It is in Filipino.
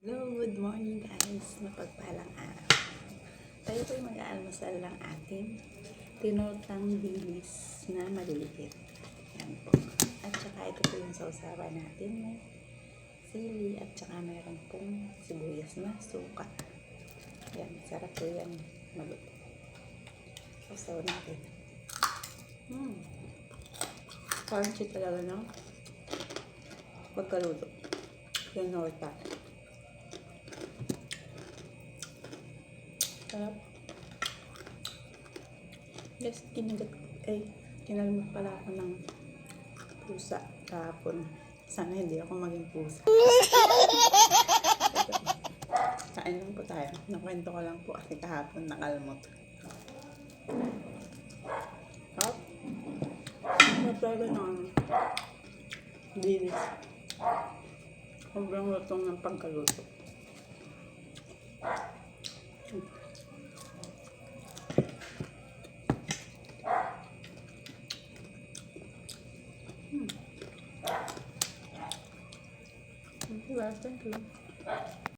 Hello, good morning guys. Mapagpalang araw. Tayo po'y mag-aalmusal ng ating tinutang dilis na maliliit. Yan po. At saka ito po yung sausawan natin. May sili at saka mayroon pong sibuyas na suka. Yan, sarap po yan. Maluto. Sausaw natin. Crunchy talaga, no? Pagkaluto. Yung norta. Sarap. Guys, kinalmot pala ako ng pusa kahapon. Sana hindi ako maging pusa. Kain lang po tayo. Nakwento ko lang po kasi kahapon nakalmot. Sarap. Sarap talaga ng dilis. Sobrang lutong ng pagkaluto. Thank you.